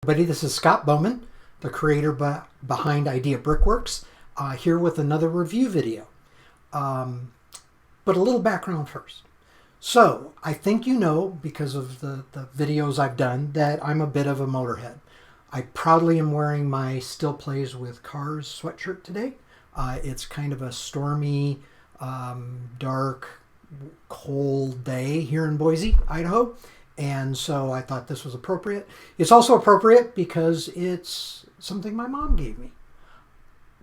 Buddy, this is Scott Bowman, the creator behind ideaBRICKworks, here with another review video. But a little background first. So, I think you know, because of the videos I've done, that I'm a bit of a motorhead. I proudly am wearing my Still Plays with Cars sweatshirt today. It's kind of a stormy, dark, cold day here in Boise, Idaho. And so I thought this was appropriate. It's also appropriate because it's something my mom gave me.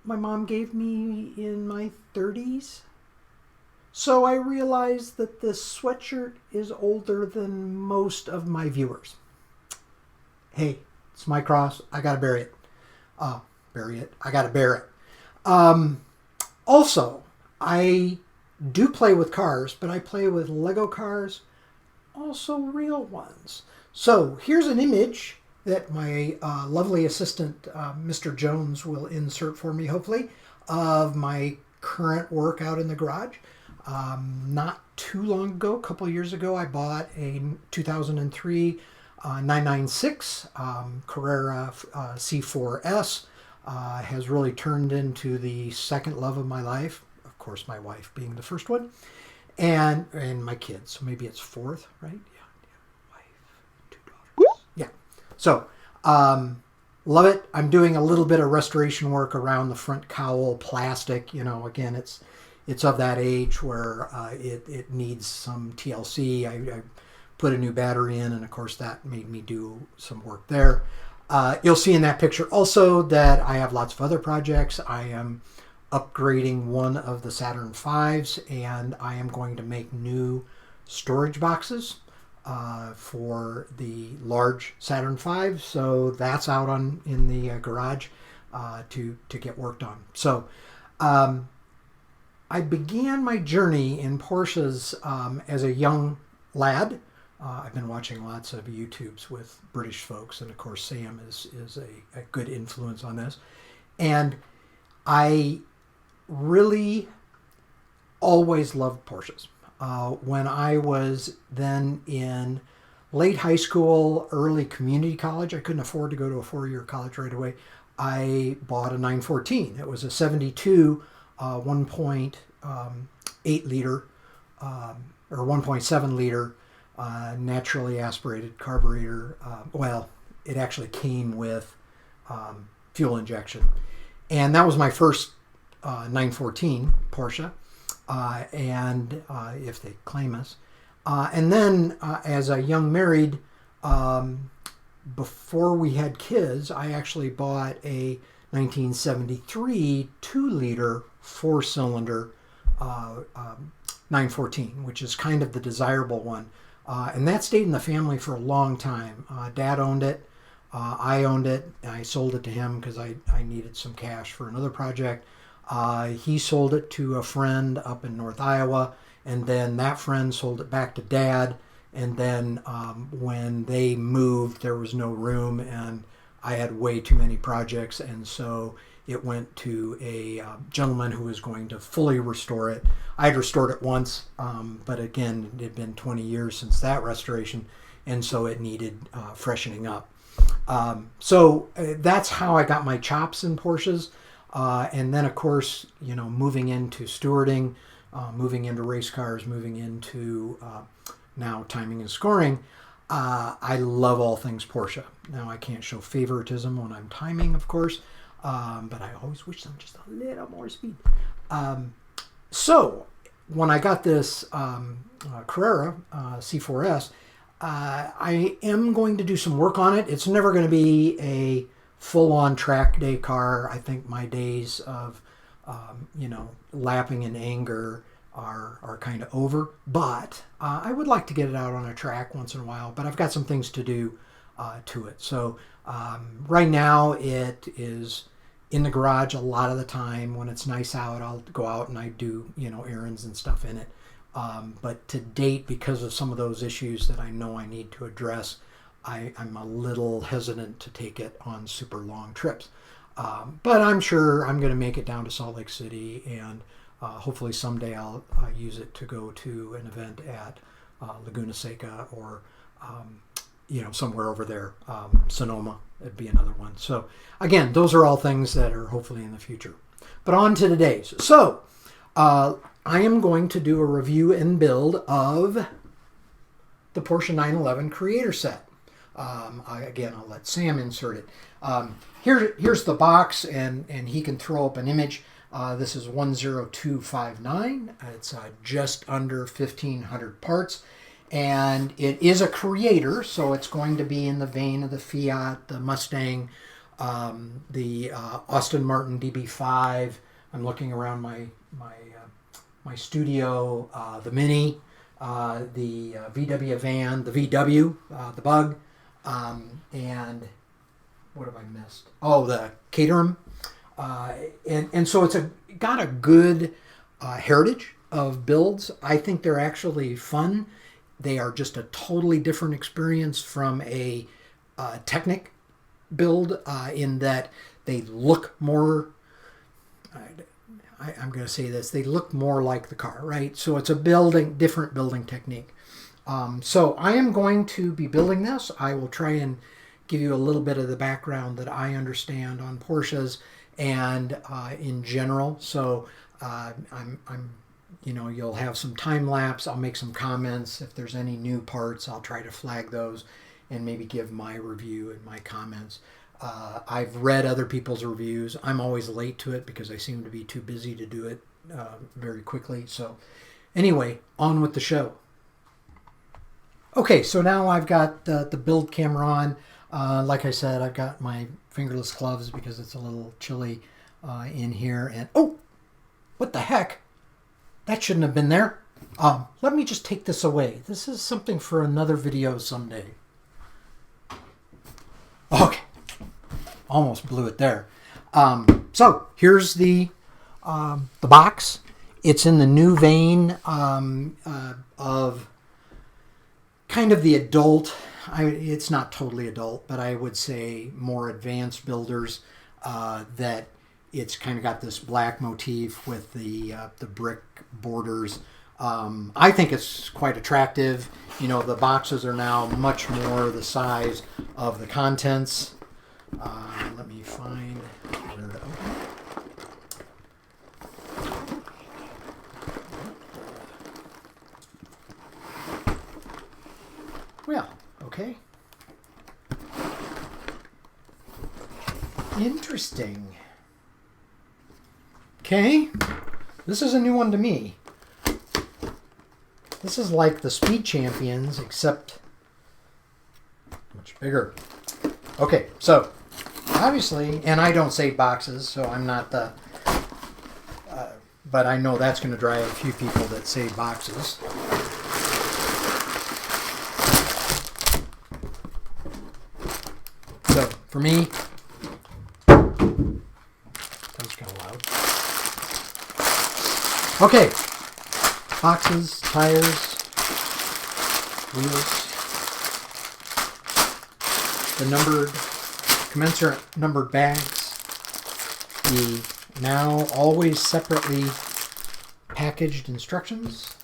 My mom gave me in my 30s. So I realized that this sweatshirt is older than most of my viewers. Hey, it's my cross. I gotta bury it. I gotta bear it. Also, I do play with cars, but I play with Lego cars, also real ones. So here's an image that my lovely assistant, Mr. Jones, will insert for me, hopefully, of my current work out in the garage. Not too long ago, a couple years ago, I bought a 2003 996 Carrera C4S. Has really turned into the second love of my life. Of course, my wife being the first one. And my kids, so maybe it's fourth, right? Yeah, wife, 2 daughters. Yeah, so love it. I'm doing a little bit of restoration work around the front cowl, plastic. You know, again, it's of that age where it needs some TLC. I put a new battery in, and of course that made me do some work there. You'll see in that picture also that I have lots of other projects. I am upgrading one of the Saturn V's, and I am going to make new storage boxes for the large Saturn V. So that's out in the garage to get worked on. So I began my journey in Porsches as a young lad. I've been watching lots of YouTubes with British folks, and of course Sam is a good influence on this. And I really always loved Porsches. When I was then in late high school, early community college, I couldn't afford to go to a 4-year college right away. I bought a 914. It was a 72 1.8 liter or 1.7 liter naturally aspirated carburetor. Well, it actually came with fuel injection. And that was my first 914 Porsche, and if they claim us. And then as a young married, before we had kids, I actually bought a 1973 2-liter 4-cylinder 914, which is kind of the desirable one. And that stayed in the family for a long time. Dad owned it. I owned it. I sold it to him because I needed some cash for another project. He sold it to a friend up in North Iowa, and then that friend sold it back to Dad. And then when they moved, there was no room, and I had way too many projects, and so it went to a gentleman who was going to fully restore it. I had restored it once, but again, it had been 20 years since that restoration, and so it needed freshening up. So that's how I got my chops in Porsches. And then, of course, you know, moving into stewarding, moving into race cars, moving into now timing and scoring, I love all things Porsche. Now, I can't show favoritism when I'm timing, of course, but I always wish them just a little more speed. So when I got this Carrera C4S, I am going to do some work on it. It's never going to be a full-on track day car. I think my days of, you know, lapping in anger are kind of over. But I would like to get it out on a track once in a while. But I've got some things to do to it. So right now it is in the garage a lot of the time. When it's nice out, I'll go out and I do, you know, errands and stuff in it. But to date, because of some of those issues that I know I need to address, I'm a little hesitant to take it on super long trips. But I'm sure I'm going to make it down to Salt Lake City, and hopefully someday I'll use it to go to an event at Laguna Seca or you know, somewhere over there, Sonoma It'd be another one. So again, those are all things that are hopefully in the future. But on to today's. So I am going to do a review and build of the Porsche 911 Creator Set. Again, I'll let Sam insert it. Here's the box, and he can throw up an image. This is 10259. It's just under 1,500 parts. And it is a Creator, so it's going to be in the vein of the Fiat, the Mustang, the Aston Martin DB5. I'm looking around my studio, the Mini, the VW van, the VW, the Bug, and what have I missed? Oh, the Caterham. And so it's got a good heritage of builds. I think they're actually fun. They are just a totally different experience from a Technic build in that they look more, I'm going to say this, they look more like the car, right? So it's a different building technique. So I am going to be building this. I will try and give you a little bit of the background that I understand on Porsches and in general. So you'll have some time lapse. I'll make some comments. If there's any new parts, I'll try to flag those and maybe give my review and my comments. I've read other people's reviews. I'm always late to it because I seem to be too busy to do it very quickly. So anyway, on with the show. Okay, so now I've got the build camera on. Like I said, I've got my fingerless gloves because it's a little chilly in here. And oh, what the heck? That shouldn't have been there. Let me just take this away. This is something for another video someday. Okay, almost blew it there. So here's the box. It's in the new vein of kind of the adult. It's not totally adult, but I would say more advanced builders that it's kind of got this black motif with the brick borders. I think it's quite attractive. You know, the boxes are now much more the size of the contents. Let me find where to open it. Well, okay. Interesting. Okay, this is a new one to me. This is like the Speed Champions, except much bigger. Okay, so obviously, and I don't say boxes, so I'm not the, but I know that's going to drive a few people that say boxes. So for me, that was kind of loud. Okay, boxes, tires, wheels, the commensurate numbered bags, the now always separately packaged instructions.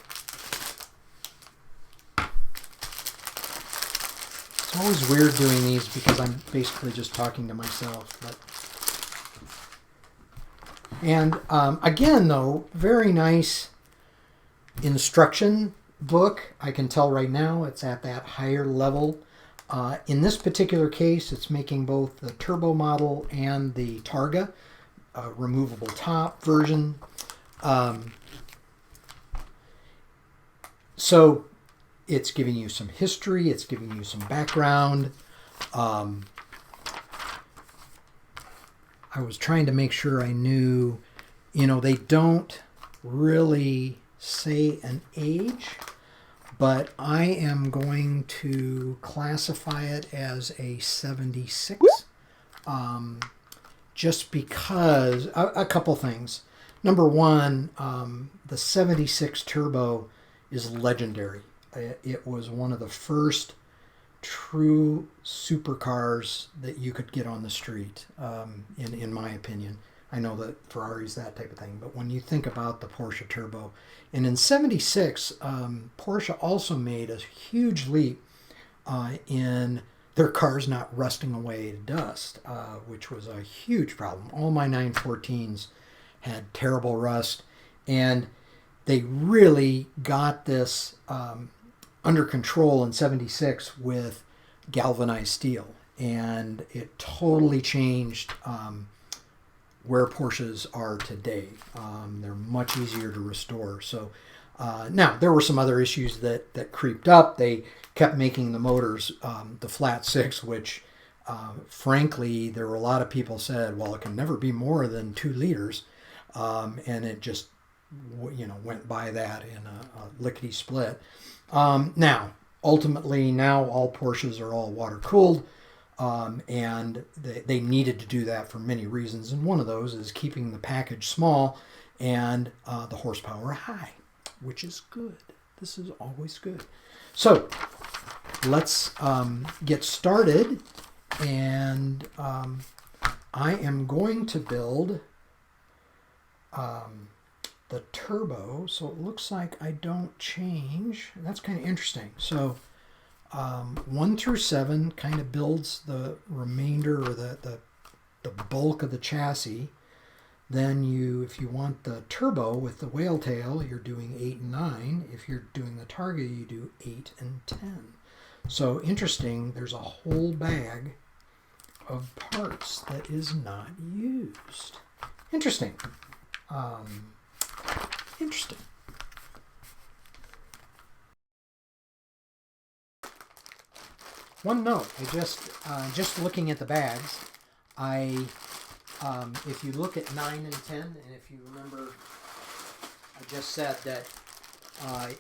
It's always weird doing these because I'm basically just talking to myself. And again, though, very nice instruction book. I can tell right now it's at that higher level. In this particular case, it's making both the turbo model and the Targa, removable top version. So it's giving you some history, it's giving you some background. I was trying to make sure I knew, they don't really say an age, but I am going to classify it as a 76, just because, a couple things. Number one, the 76 Turbo is legendary. It was one of the first true supercars that you could get on the street, in my opinion. I know that Ferrari's that type of thing, but when you think about the Porsche Turbo, and in 76, Porsche also made a huge leap in their car's not rusting away to dust, which was a huge problem. All my 914s had terrible rust, and they really got this under control in '76 with galvanized steel, and it totally changed where Porsches are today. They're much easier to restore. So now there were some other issues that creeped up. They kept making the motors the flat six, which frankly there were a lot of people said, well, it can never be more than 2 liters, and it just went by that in a lickety split. Now ultimately now all Porsches are all water cooled. And they needed to do that for many reasons, and one of those is keeping the package small and the horsepower high, which is good. This is always good. So let's get started, and I am going to build the turbo, so it looks like I don't change. That's kind of interesting. So 1 through 7 kind of builds the remainder, or the bulk of the chassis. Then if you want the turbo with the whale tail, you're doing 8 and 9. If you're doing the Targa, you do 8 and 10. So interesting, there's a whole bag of parts that is not used. Interesting. Interesting. One note, I just looking at the bags, if you look at 9 and 10, and if you remember, I just said that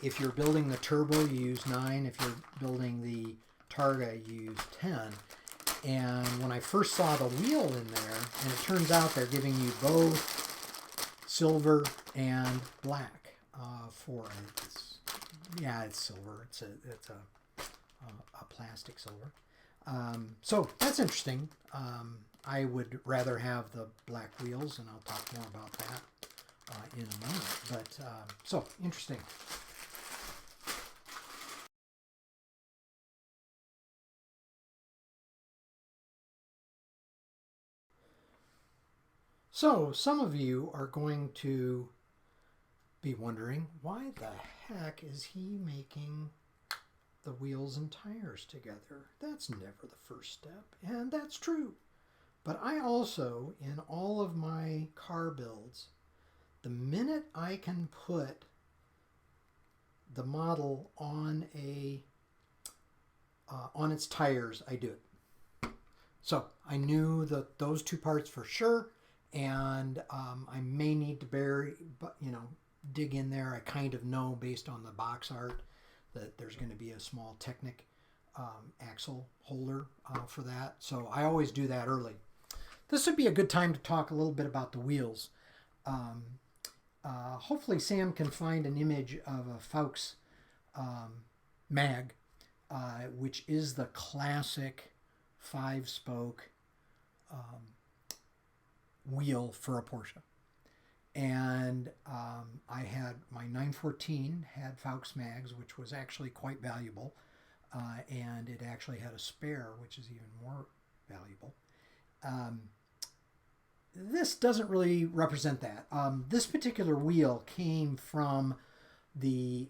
if you're building the turbo, you use 9. If you're building the Targa, you use 10. And when I first saw the wheel in there, and it turns out they're giving you both silver and black for it. It's silver. It's a plastic silver. So that's interesting. I would rather have the black wheels, and I'll talk more about that in a moment. But so interesting. So some of you are going to be wondering, why the heck is he making the wheels and tires together? That's never the first step, and that's true. But I also, in all of my car builds, the minute I can put the model on on its tires, I do it. So I knew that those 2 parts for sure, and I may need to dig in there. I kind of know based on the box art that there's going to be a small Technic axle holder for that. So I always do that early. This would be a good time to talk a little bit about the wheels. Hopefully Sam can find an image of a Fuchs mag, which is the classic 5-spoke wheel for a Porsche. And I had my 914 had Fuchs mags, which was actually quite valuable, and it actually had a spare, which is even more valuable. This doesn't really represent that. This particular wheel came from the,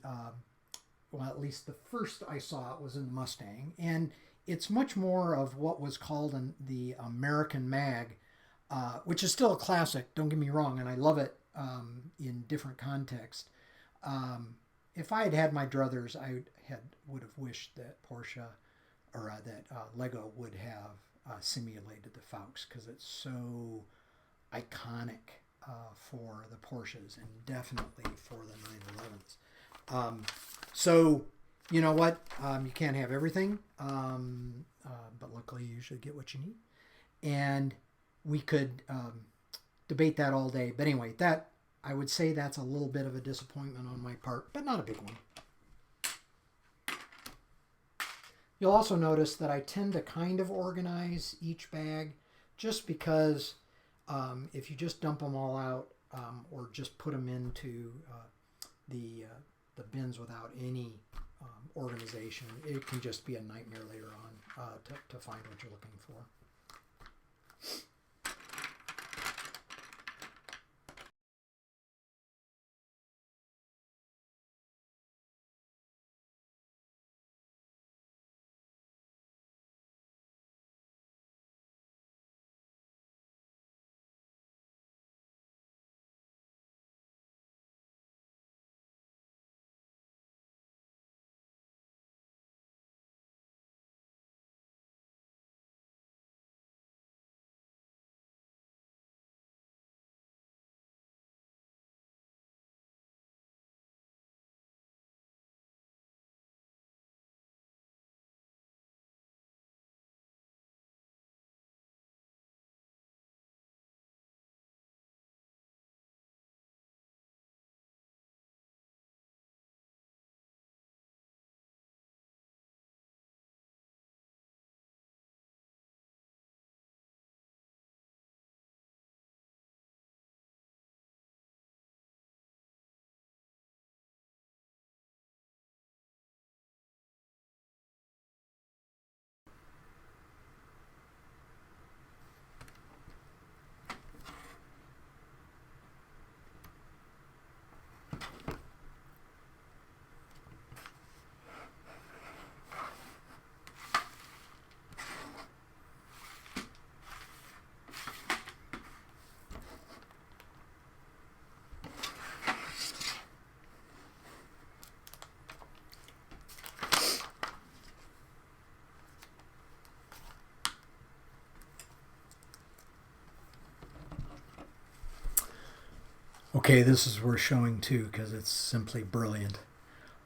well, at least the first I saw it was in the Mustang, and it's much more of what was called the American mag, which is still a classic, don't get me wrong, and I love it in different contexts. If I had had my druthers, I would have wished that Porsche, or that Lego would have simulated the Fuchs, because it's so iconic for the Porsches, and definitely for the 911s. So, you know what? You can't have everything, but luckily you usually get what you need. And we could debate that all day. But anyway, that, I would say that's a little bit of a disappointment on my part, but not a big one. You'll also notice that I tend to kind of organize each bag, just because if you just dump them all out or just put them into the bins without any organization. It can just be a nightmare later on to find what you're looking for. Okay, this is worth showing too because it's simply brilliant.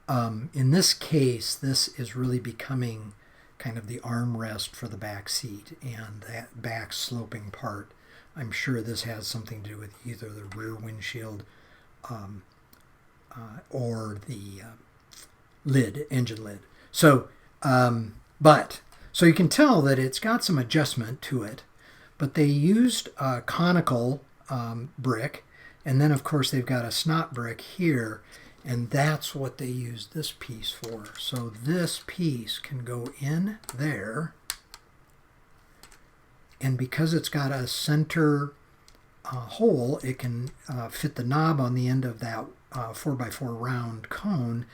In this case, this is really becoming kind of the armrest for the back seat, and that back sloping part, I'm sure this has something to do with either the rear windshield or the engine lid. So, so you can tell that it's got some adjustment to it, but they used a conical brick. And then, of course, they've got a snot brick here, and that's what they use this piece for. So this piece can go in there, and because it's got a center hole, it can fit the knob on the end of that 4x4 round cone,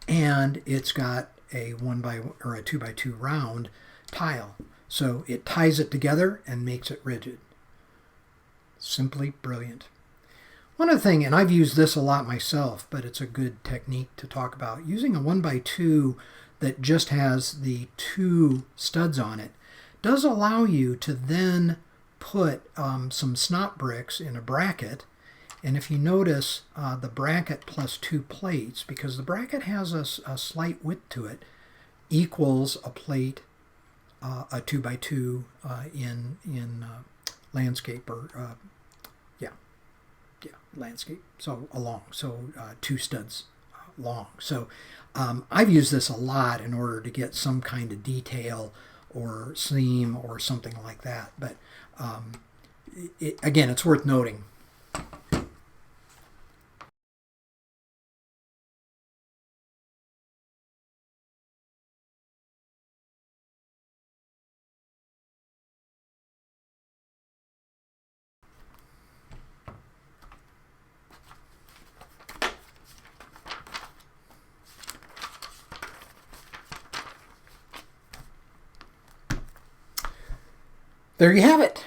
and it's got a 2x2 round tile. So it ties it together and makes it rigid. Simply brilliant. One other thing, and I've used this a lot myself, but it's a good technique to talk about, using a 1x2 that just has the 2 studs on it does allow you to then put some snot bricks in a bracket. And if you notice the bracket plus 2 plates, because the bracket has a slight width to it, equals a plate, a 2x2 in landscape or landscape, so along, so 2 studs long. So I've used this a lot in order to get some kind of detail or seam or something like that, but again, it's worth noting. There you have it.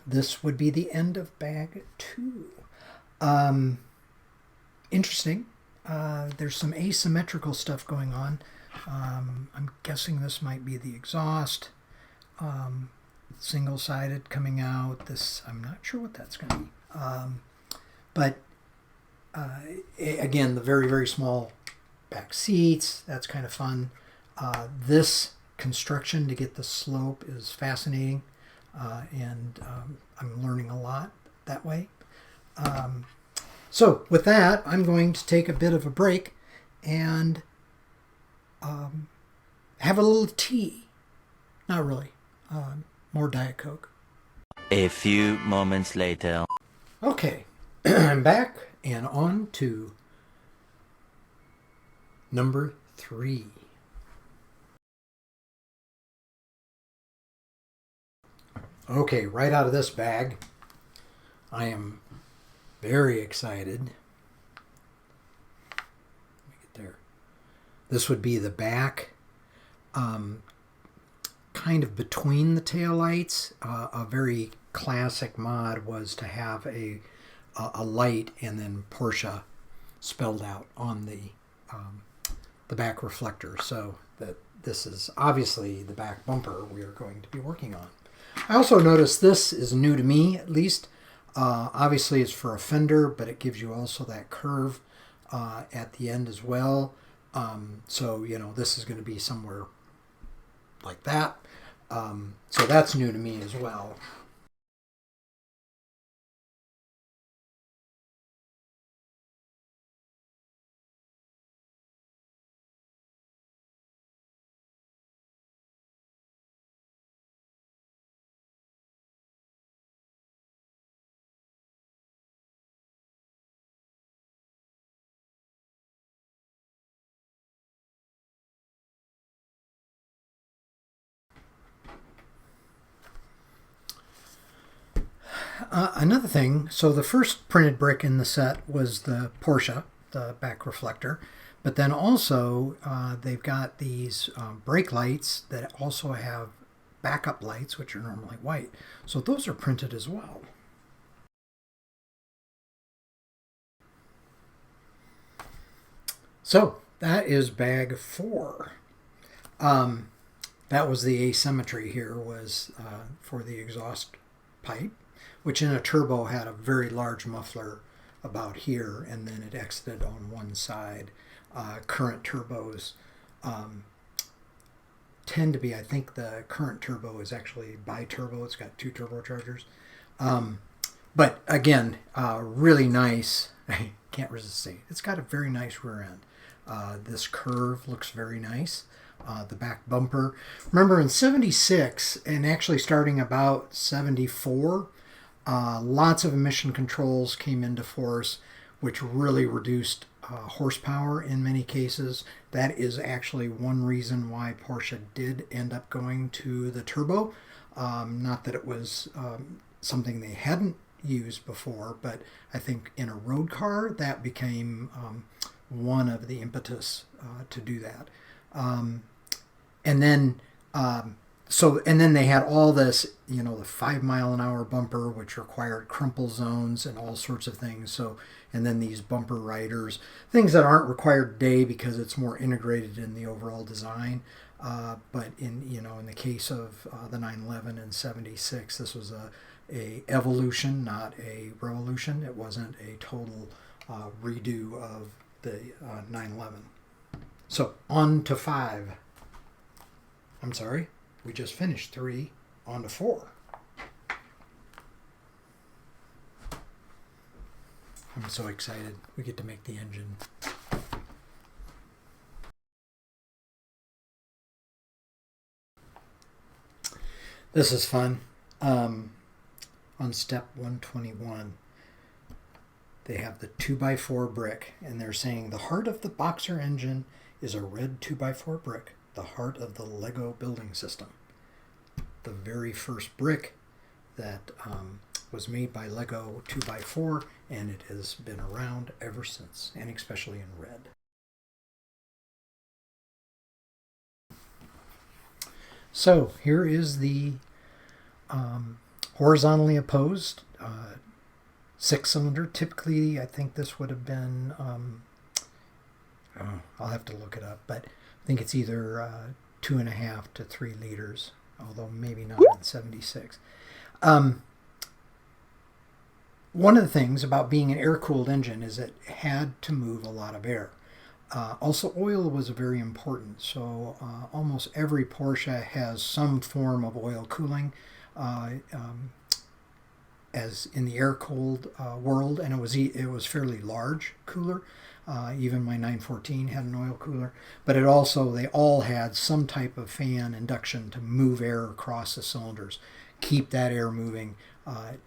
This would be the end of bag 2. Interesting. There's some asymmetrical stuff going on. I'm guessing this might be the exhaust. Single-sided coming out. This, I'm not sure what that's going to be. But again, the very, very small back seats, that's kind of fun. This construction to get the slope is fascinating. And I'm learning a lot that way. So with that, I'm going to take a bit of a break and have a little tea. Not really. More Diet Coke. A few moments later. Okay, I'm back and on to number 3. Okay, right out of this bag, I am very excited. Let me get there. This would be the back, kind of between the taillights. A very classic mod was to have a light and then Porsche spelled out on the back reflector. So that this is obviously the back bumper we are going to be working on. I also noticed this is new to me, at least. Obviously it's for a fender, but it gives you also that curve at the end as well. So, you know, this is going to be somewhere like that. So that's new to me as well. Another thing, so the first printed brick in the set was the Porsche, the back reflector, but then also they've got these brake lights that also have backup lights, which are normally white. So those are printed as well. So that is bag 4. That was the asymmetry here, was for the exhaust pipe, which in a turbo had a very large muffler about here, and then it exited on one side. Current turbos tend to be, I think the current turbo is actually bi-turbo. It's got 2 turbochargers. But again, really nice. I can't resist saying it's got a very nice rear end. This curve looks very nice. The back bumper. Remember in 76 and actually starting about 74, lots of emission controls came into force, which really reduced horsepower in many cases. That is actually one reason why Porsche did end up going to the turbo. Not that it was something they hadn't used before, but I think in a road car that became one of the impetus to do that. And then they had all this, you know, the 5-mile-an-hour bumper, which required crumple zones and all sorts of things. So, and then these bumper riders, things that aren't required today because it's more integrated in the overall design. But in the case of the 911 and 76, this was a evolution, not a revolution. It wasn't a total redo of the 911. So on to 5. I'm sorry, we just finished 3, on to 4. I'm so excited. We get to make the engine. This is fun. On step 121, they have the 2x4 brick, and they're saying the heart of the Boxer engine is a red 2x4 brick, the heart of the Lego building system. The very first brick that was made by Lego 2x4, and it has been around ever since, and especially in red. So here is the horizontally opposed 6-cylinder. Typically, I think this would have been, I'll have to look it up, but I think it's either 2.5 to 3 liters, although maybe not in 76. One of the things about being an air-cooled engine is it had to move a lot of air. Also, oil was very important, so almost every Porsche has some form of oil cooling, as in the air-cooled world, and it was fairly large cooler. Even my 914 had an oil cooler, but they all had some type of fan induction to move air across the cylinders, keep that air moving, and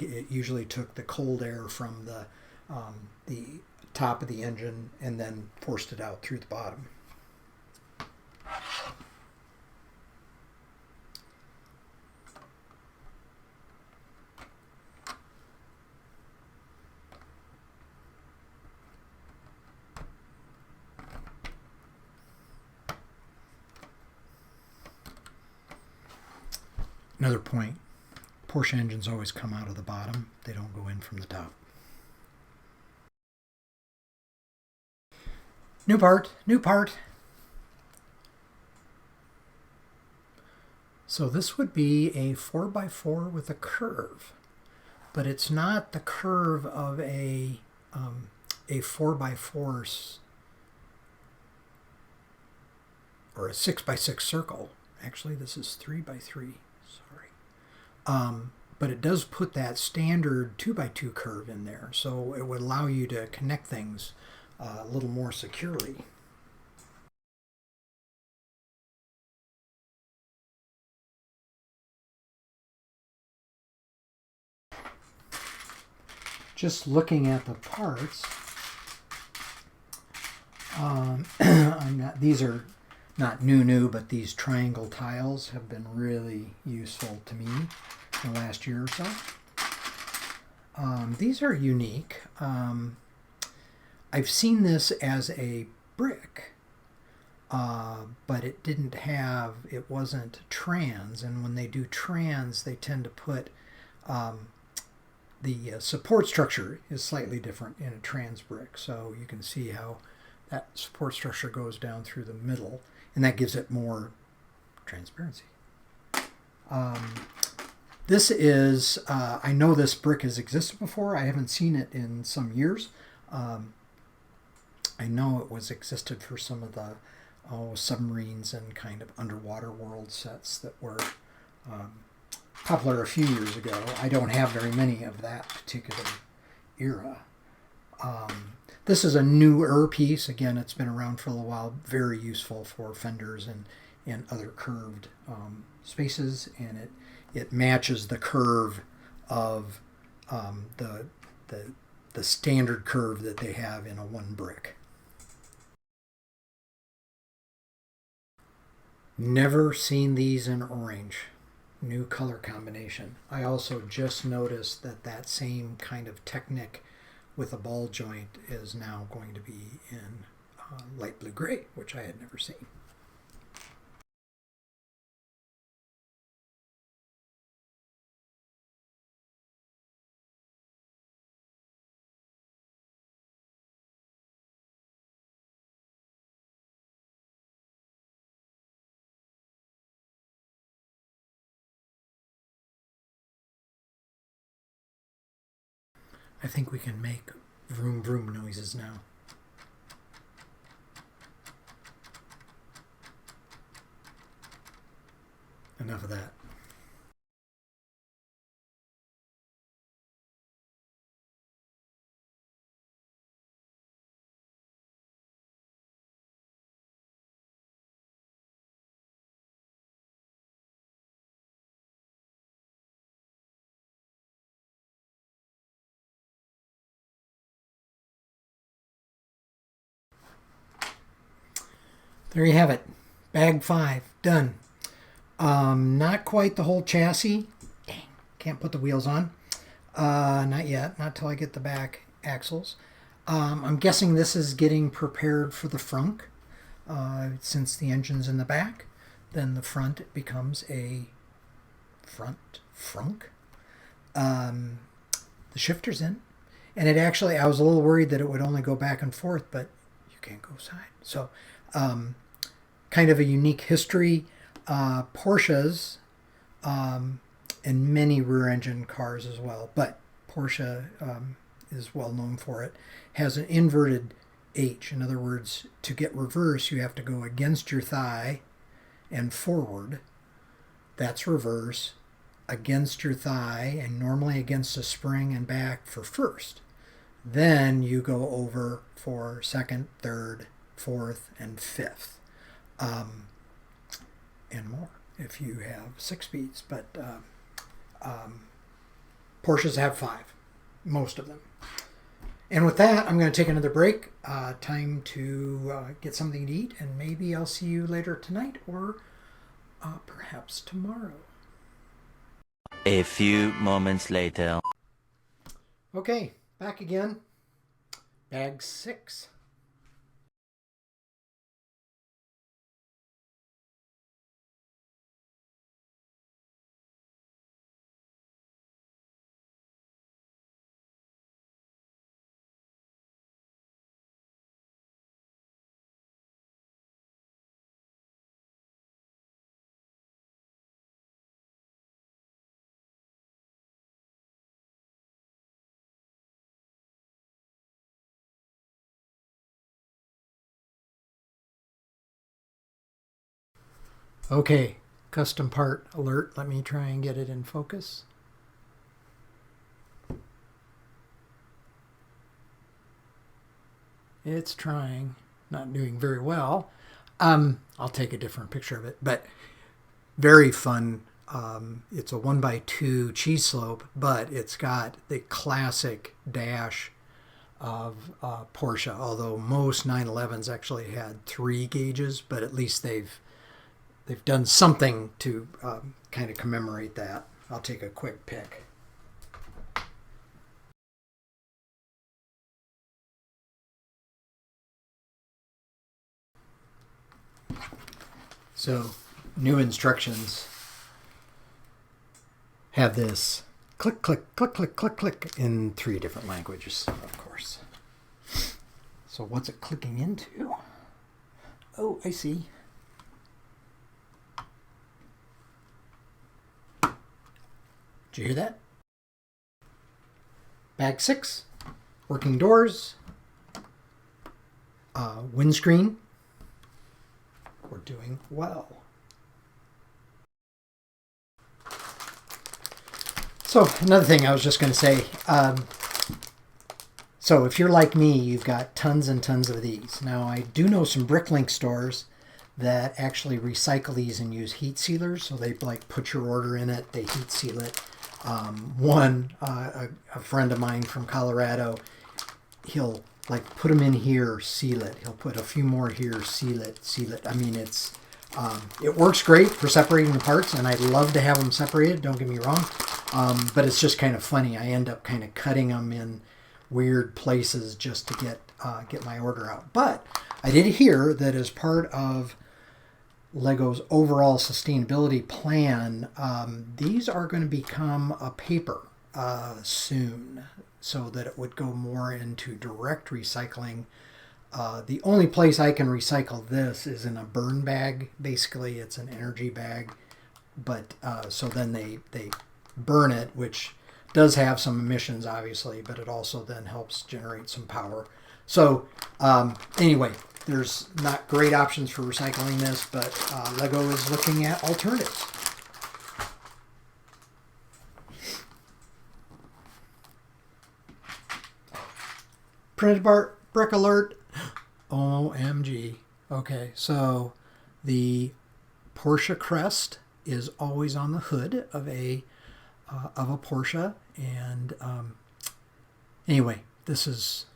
it usually took the cold air from the top of the engine and then forced it out through the bottom. Another point, Porsche engines always come out of the bottom. They don't go in from the top. New part, new part. So this would be a 4x4 with a curve, but it's not the curve of a 4x4 or a 6x6 circle. Actually, this is 3x3. Sorry. But it does put that standard 2x2 curve in there, so it would allow you to connect things a little more securely. Just looking at the parts, these are not new, but these triangle tiles have been really useful to me in the last year or so. These are unique. I've seen this as a brick, but it wasn't trans, and when they do trans, they tend to put the support structure is slightly different in a trans brick, so you can see how that support structure goes down through the middle, and that gives it more transparency. This is, I know this brick has existed before. I haven't seen it in some years. I know it was existed for some of the submarines and kind of underwater world sets that were popular a few years ago. I don't have very many of that particular era. This is a newer piece. Again, it's been around for a little while. Very useful for fenders and other curved spaces, and it matches the curve of the standard curve that they have in a one brick. Never seen these in orange. New color combination. I also just noticed that same kind of technique with a ball joint is now going to be in light blue gray, which I had never seen. I think we can make vroom vroom noises now. Enough of that. There you have it. Bag 5, done. Not quite the whole chassis. Dang, can't put the wheels on. Not yet, not till I get the back axles. I'm guessing this is getting prepared for the frunk. Since the engine's in the back, then the front becomes a front frunk. The shifter's in. And it actually, I was a little worried that it would only go back and forth, but you can't go side. So, kind of a unique history. Porsches and many rear engine cars as well, but Porsche is well known for it, has an inverted H. In other words, to get reverse, you have to go against your thigh and forward. That's reverse. Against your thigh and normally against a spring and back for first. Then you go over for second, third, fourth, and fifth. And more if you have 6 speeds, but Porsches have 5, most of them. And with that, I'm going to take another break. Time to get something to eat, and maybe I'll see you later tonight or perhaps tomorrow. A few moments later. Okay, back again. Bag 6. Okay, custom part alert. Let me try and get it in focus. It's trying, not doing very well. I'll take a different picture of it, but very fun. It's a 1x2 cheese slope, but it's got the classic dash of Porsche, although most 911s actually had 3 gauges, but at least they've done something to kind of commemorate that. I'll take a quick pic. So, new instructions have this click, click, click, click, click, click in 3 different languages, of course. So what's it clicking into? Oh, I see. Did you hear that? Bag 6, working doors, windscreen. We're doing well. So another thing I was just going to say, so if you're like me, you've got tons and tons of these. Now I do know some BRICKLink stores that actually recycle these and use heat sealers. So they like put your order in it, they heat seal it. A friend of mine from Colorado, he'll like put them in here, seal it. He'll put a few more here, seal it, seal it. I mean, it works great for separating the parts, and I'd love to have them separated, don't get me wrong. But it's just kind of funny. I end up kind of cutting them in weird places just to get my order out. But I did hear that as part of Lego's overall sustainability plan, these are going to become a paper soon, so that it would go more into direct recycling. The only place I can recycle this is in a burn bag. Basically, it's an energy bag, but so then they burn it, which does have some emissions, obviously, but it also then helps generate some power. So anyway, there's not great options for recycling this, but Lego is looking at alternatives. Printed brick alert. OMG. Okay, so the Porsche crest is always on the hood of a Porsche, and anyway, this is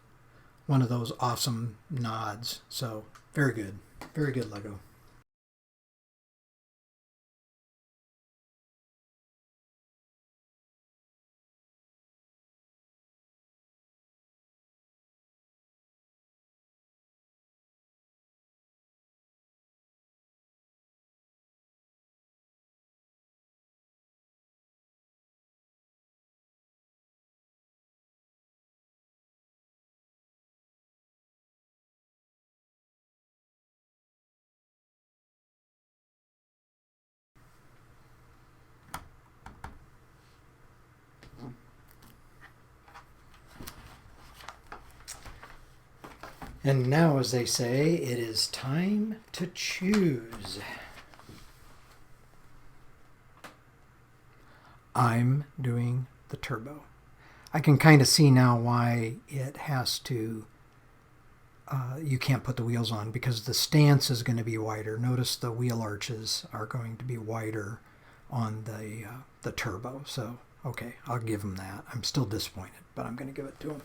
one of those awesome nods. So very good Lego. And now, as they say, it is time to choose. I'm doing the turbo. I can kind of see now why it has to, you can't put the wheels on, because the stance is going to be wider. Notice the wheel arches are going to be wider on the turbo. So, okay, I'll give them that. I'm still disappointed, but I'm going to give it to them.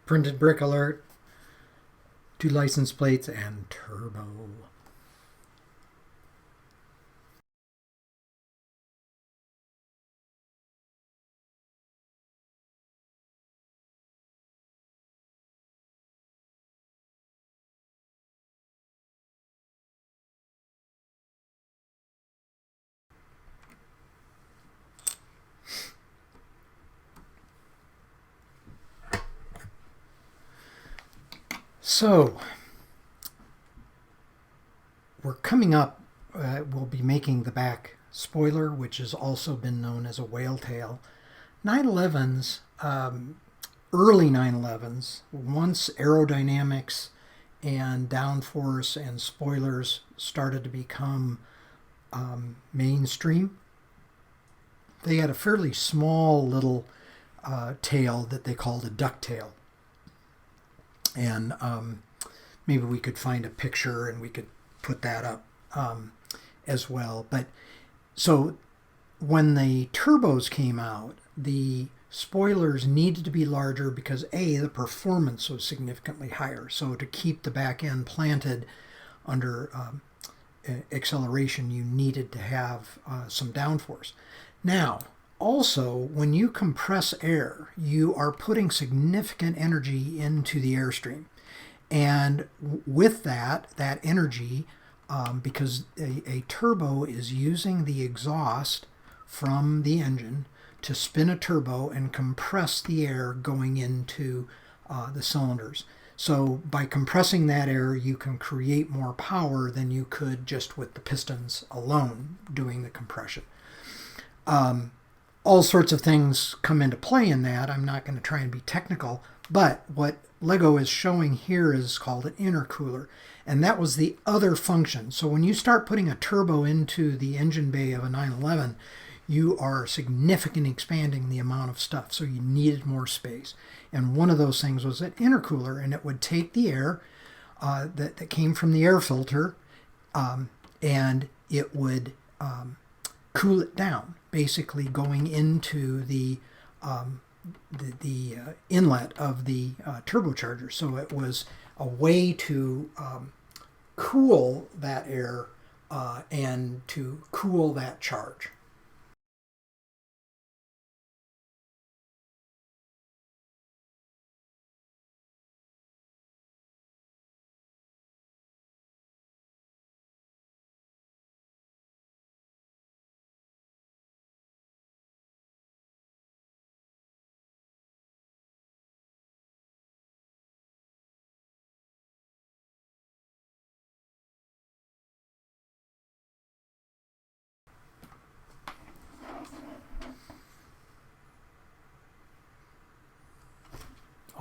Printed brick alert. 2 license plates and turbo. So, we're coming up, we'll be making the back spoiler, which has also been known as a whale tail. 911s, early 911s, once aerodynamics and downforce and spoilers started to become mainstream, they had a fairly small little tail that they called a ducktail. And maybe we could find a picture and we could put that up as well. But so when the turbos came out, the spoilers needed to be larger because the performance was significantly higher. So to keep the back end planted under acceleration, you needed to have some downforce. Now, also, when you compress air, you are putting significant energy into the airstream. And with that energy, because a turbo is using the exhaust from the engine to spin a turbo and compress the air going into the cylinders. So by compressing that air, you can create more power than you could just with the pistons alone doing the compression. All sorts of things come into play in that. I'm not going to try and be technical, but what Lego is showing here is called an intercooler, and that was the other function. So when you start putting a turbo into the engine bay of a 911, you are significantly expanding the amount of stuff, so you needed more space. And one of those things was an intercooler, and it would take the air that came from the air filter, and it would cool it down, basically going into the inlet of the turbocharger. So it was a way to cool that air and to cool that charge.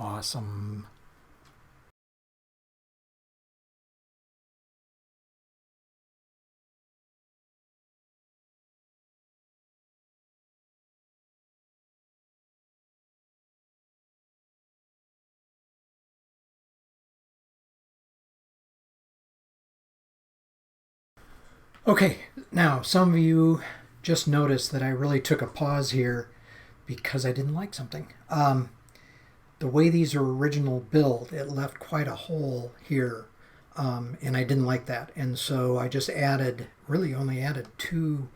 Awesome. Okay, now some of you just noticed that I really took a pause here because I didn't like something. The way these are original built, it left quite a hole here, and I didn't like that. And so I just really only added 2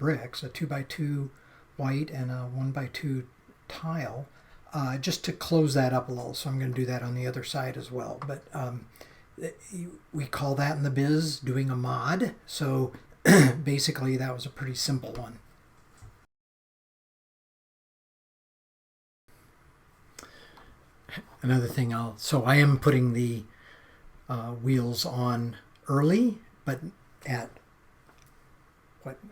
bricks, a 2x2 white and a 1x2 tile, just to close that up a little. So I'm going to do that on the other side as well. But we call that in the biz doing a mod. So basically that was a pretty simple one. Another thing so I am putting the wheels on early, but at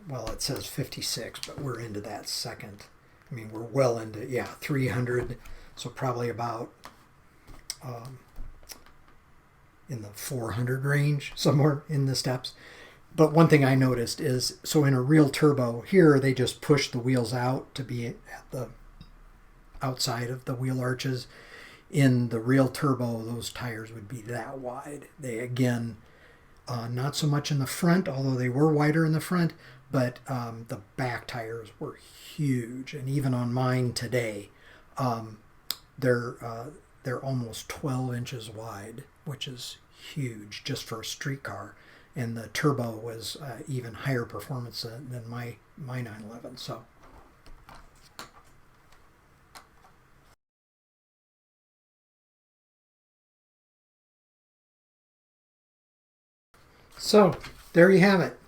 well, it says 56, but we're into that second. I mean, we're well into, 300, so probably about in the 400 range, somewhere in the steps. But one thing I noticed is, so in a real turbo, here they just push the wheels out to be at the outside of the wheel arches. In the real turbo, those tires would be that wide. They, again, not so much in the front, although they were wider in the front, but the back tires were huge. And even on mine today, they're they're almost 12 inches wide, which is huge just for a street car. And the turbo was even higher performance than my 911. So there you have it.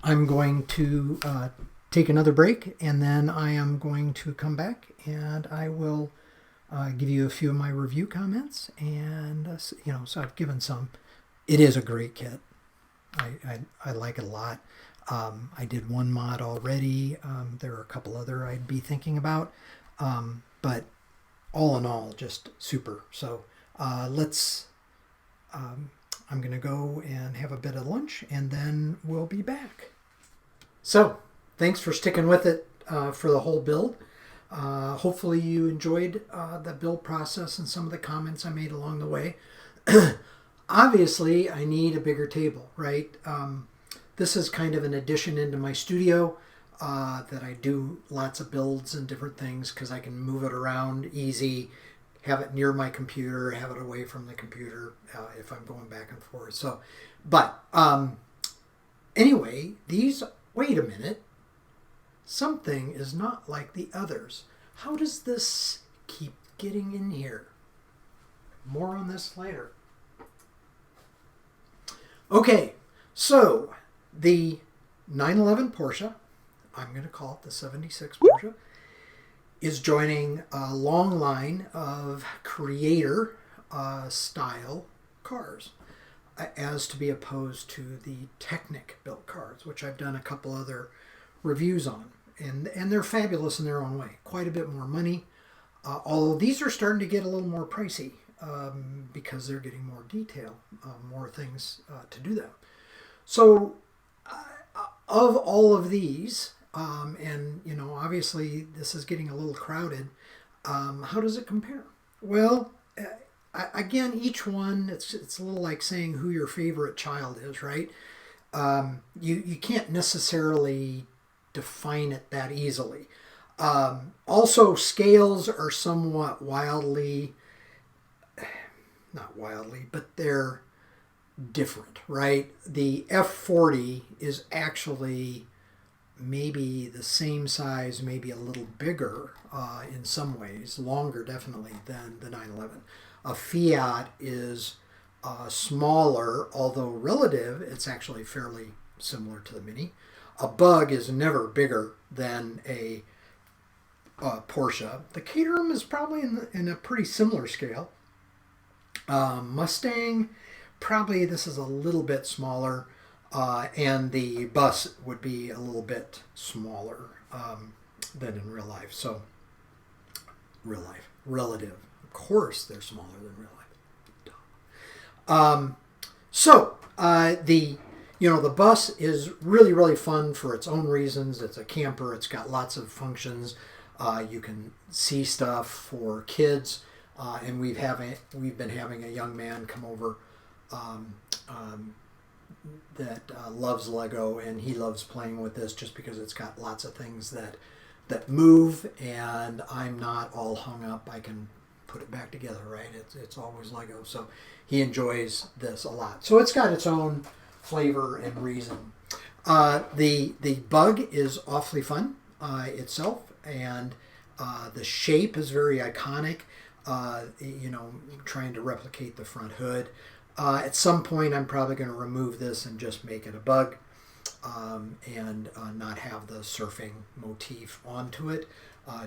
I'm going to take another break, and then I am going to come back and I will give you a few of my review comments. And so I've given some. It is a great kit. I like it a lot. I did one mod already. There are a couple other I'd be thinking about, but all in all, just super. So I'm going to go and have a bit of lunch, and then we'll be back. So, thanks for sticking with it for the whole build. Hopefully you enjoyed the build process and some of the comments I made along the way. Obviously, I need a bigger table, right? This is kind of an addition into my studio that I do lots of builds and different things because I can move it around easy, have it near my computer, have it away from the computer if I'm going back and forth. So, but anyway, wait a minute, something is not like the others. How does this keep getting in here? More on this later. Okay, so the 911 Porsche, I'm going to call it the 76 Porsche, is joining a long line of creator style cars, as to be opposed to the Technic built cars, which I've done a couple other reviews on, and they're fabulous in their own way. Quite a bit more money, although these are starting to get a little more pricey because they're getting more detail, more things to do them. So of all of these, and obviously this is getting a little crowded, how does it compare? Well, again, each one, it's a little like saying who your favorite child is, right? You can't necessarily define it that easily. Also, scales are somewhat not wildly, but they're different, right? The F40 is actually maybe the same size, maybe a little bigger in some ways, longer definitely than the 911. A Fiat is smaller, although relative, it's actually fairly similar to the Mini. A Bug is never bigger than a Porsche. The Caterham is probably in a pretty similar scale. Mustang, probably this is a little bit smaller, and the bus would be a little bit smaller than in real life. So, real life, relative. Of course, they're smaller than real life. The bus is really, really fun for its own reasons. It's a camper. It's got lots of functions. You can see stuff for kids, and we've been having a young man come over that loves Lego, and he loves playing with this just because it's got lots of things that move, and I'm not all hung up. I can put it back together, right? It's always Lego, so he enjoys this a lot. So it's got its own flavor and reason. The Bug is awfully fun itself, and the shape is very iconic. Trying to replicate the front hood. At some point, I'm probably going to remove this and just make it a Bug, and not have the surfing motif onto it,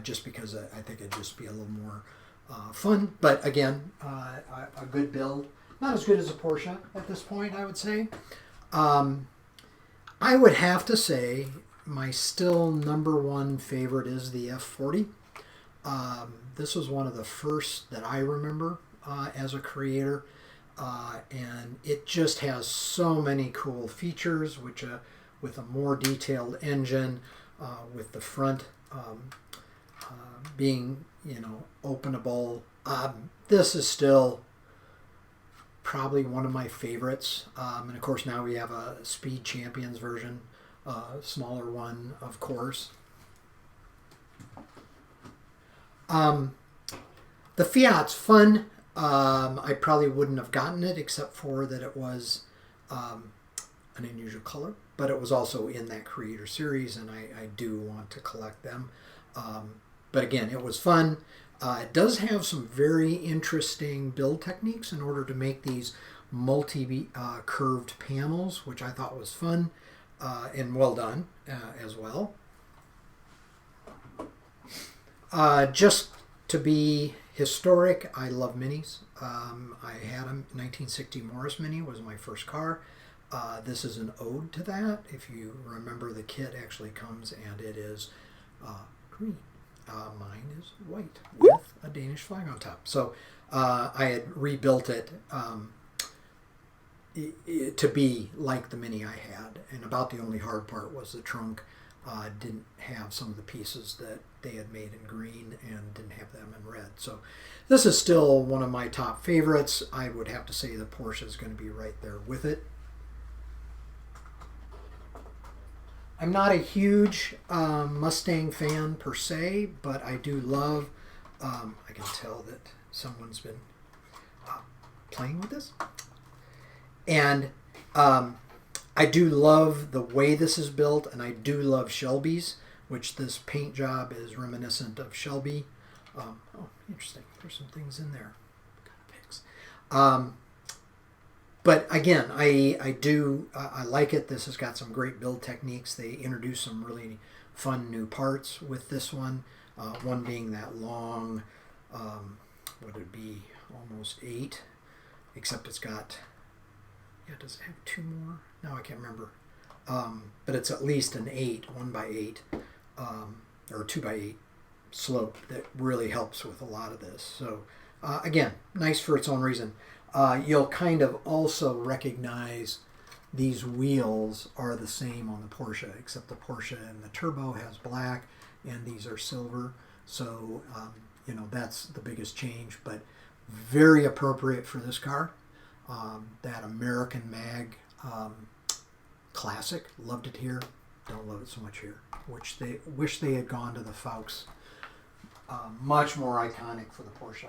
just because I think it'd just be a little more fun. But again, a good build. Not as good as a Porsche at this point, I would say. I would have to say my still number one favorite is the F40. This was one of the first that I remember as a creator, and it just has so many cool features, which with a more detailed engine, with the front being openable. This is still probably one of my favorites, and of course now we have a Speed Champions version, smaller one, of course. The Fiat's fun. I probably wouldn't have gotten it except for that it was an unusual color, but it was also in that Creator series, and I do want to collect them. But again, it was fun. It does have some very interesting build techniques in order to make these multi-curved panels, which I thought was fun and well done as well. Just to be historic, I love minis. I had a 1960 Morris Mini, was my first car. This is an ode to that. If you remember, the kit actually comes and it is green. Mine is white with a Danish flag on top. So I had rebuilt it to be like the Mini I had. And about the only hard part was the trunk didn't have some of the pieces that they had made in green and didn't have them in red. So this is still one of my top favorites. I would have to say the Porsche is going to be right there with it. I'm not a huge Mustang fan per se, but I do love, I can tell that someone's been playing with this. And I do love the way this is built, and I do love Shelby's, which this paint job is reminiscent of Shelby. Oh, interesting. There's some things in there. Pics. But again, I like it. This has got some great build techniques. They introduced some really fun new parts with this one. One being that long, what would it be, almost 8, except it's got, yeah, does it have 2 more? No, I can't remember. But it's at least an 8, 1x8, or 2x8 slope that really helps with a lot of this. So again, nice for its own reason. You'll kind of also recognize these wheels are the same on the Porsche, except the Porsche and the turbo has black and these are silver. So, you know, that's the biggest change, but very appropriate for this car. That American Mag Classic, loved it here, don't love it so much here. Wish they had gone to the Faux. Much more iconic for the Porsche.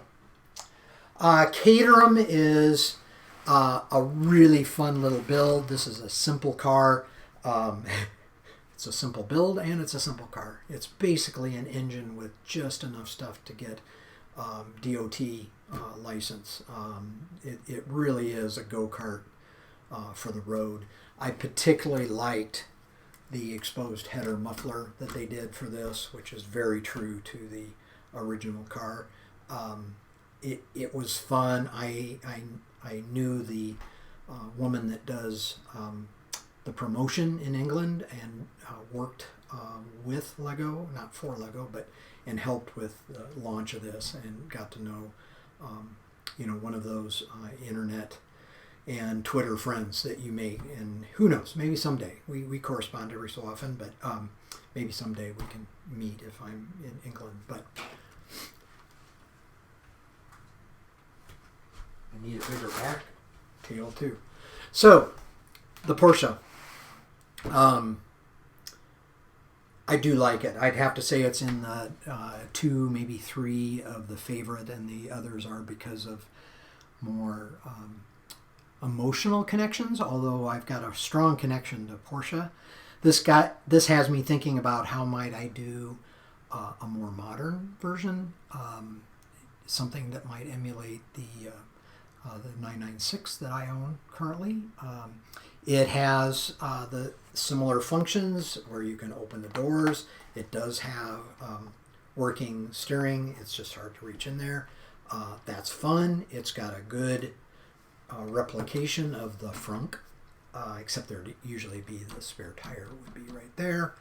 Caterham is a really fun little build. This is a simple car. It's a simple build and it's a simple car. It's basically an engine with just enough stuff to get DOT license. It really is a go-kart for the road. I particularly liked the exposed header muffler that they did for this, which is very true to the original car. It was fun. I knew the woman that does the promotion in England and worked with Lego, not for Lego, but and helped with the launch of this, and got to know you know, one of those internet and Twitter friends that you make, and who knows, maybe someday we correspond every so often, but maybe someday we can meet if I'm in England. But I need a bigger back tail too. So the Porsche, I do like it. I'd have to say it's in the 2, maybe 3 of the favorite, and the others are because of more emotional connections, although I've got a strong connection to Porsche. This has me thinking about how might I do a more modern version, something that might emulate the 996 that I own currently. It has the similar functions where you can open the doors. It does have working steering. It's just hard to reach in there. That's fun. It's got a good replication of the frunk, except there'd usually be the spare tire would be right there.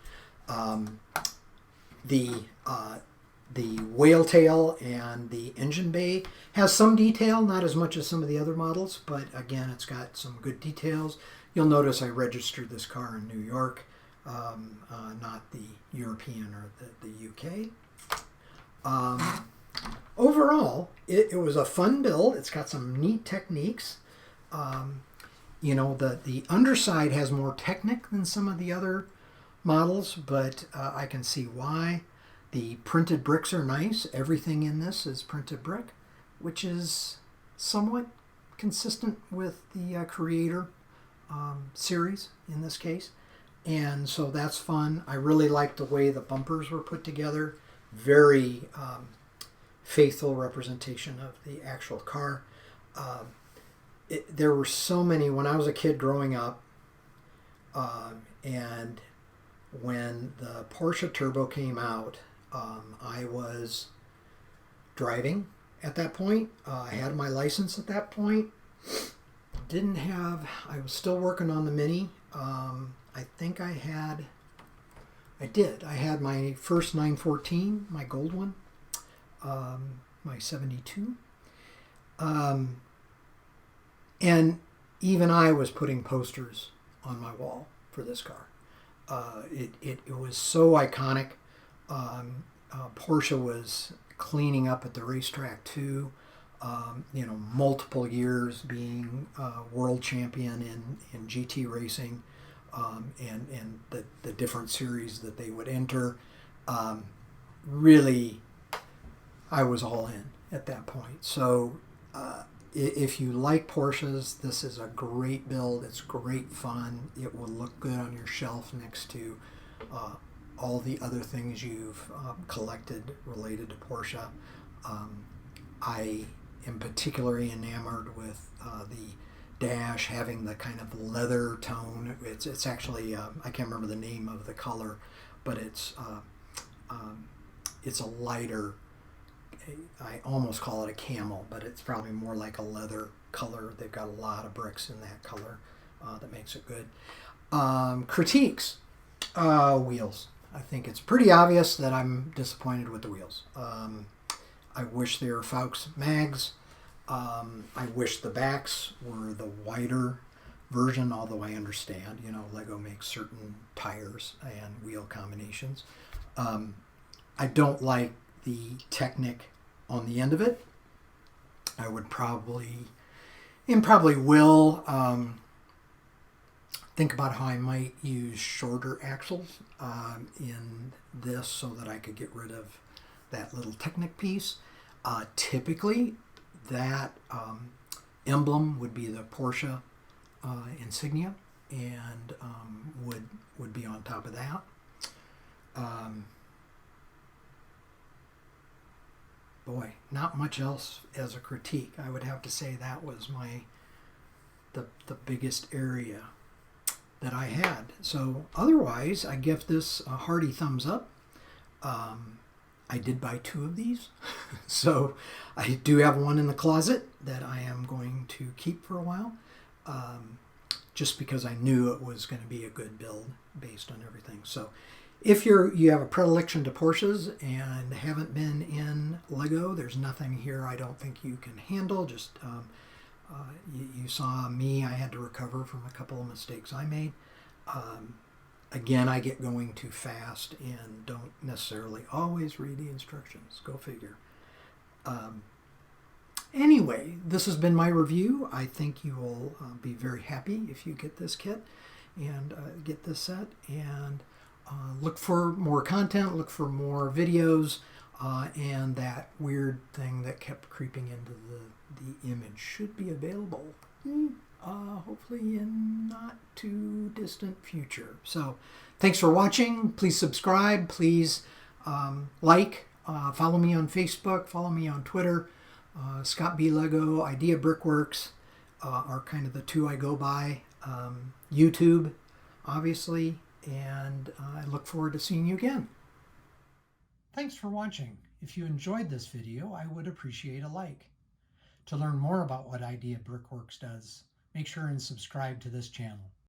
The whale tail and the engine bay has some detail, not as much as some of the other models, but again, it's got some good details. You'll notice I registered this car in New York, not the European or the UK. Overall, it was a fun build. It's got some neat techniques. You know, the underside has more Technic than some of the other models, but I can see why. The printed bricks are nice. Everything in this is printed brick, which is somewhat consistent with the Creator series in this case. And so that's fun. I really like the way the bumpers were put together. Very faithful representation of the actual car. There were so many when I was a kid growing up, and when the Porsche Turbo came out, I was driving at that point. I had my license at that point. I was still working on the Mini. I think I had my first 914, my gold one, my 72. And even I was putting posters on my wall for this car. It was so iconic. Porsche was cleaning up at the racetrack too. Multiple years being world champion in GT racing, and the different series that they would enter. Really, I was all in at that point. So if you like Porsches, this is a great build. It's great fun. It will look good on your shelf next to all the other things you've collected related to Porsche. I am particularly enamored with the dash having the kind of leather tone. It's actually I can't remember the name of the color, but it's a lighter. I almost call it a camel, but it's probably more like a leather color. They've got a lot of bricks in that color that makes it good. Critiques. Wheels. I think it's pretty obvious that I'm disappointed with the wheels. I wish they were Fuchs mags. I wish the backs were the wider version, although I understand, Lego makes certain tires and wheel combinations. I don't like the Technic on the end of it. I would probably will think about how I might use shorter axles in this so that I could get rid of that little Technic piece. Typically, that emblem would be the Porsche insignia, and would be on top of that. Boy, not much else as a critique. I would have to say that was the biggest area that I had. So otherwise, I give this a hearty thumbs up. I did buy 2 of these, so I do have one in the closet that I am going to keep for a while, just because I knew it was going to be a good build based on everything. So if you have a predilection to Porsches and haven't been in Lego, there's nothing here I don't think you can handle. Just you saw me, I had to recover from a couple of mistakes I made. Again, I get going too fast and don't necessarily always read the instructions. Go figure. Anyway, this has been my review. I think you will be very happy if you get this kit and get this set. And look for more content, look for more videos, and that weird thing that kept creeping into the image should be available. Hopefully in not too distant future. So thanks for watching. Please subscribe. Please like. Follow me on Facebook. Follow me on Twitter. Scott B. Lego, ideaBRICKworks are kind of the 2 I go by. YouTube, obviously. And I look forward to seeing you again. Thanks for watching. If you enjoyed this video, I would appreciate a like. To learn more about what ideaBRICKworks does, make sure and subscribe to this channel.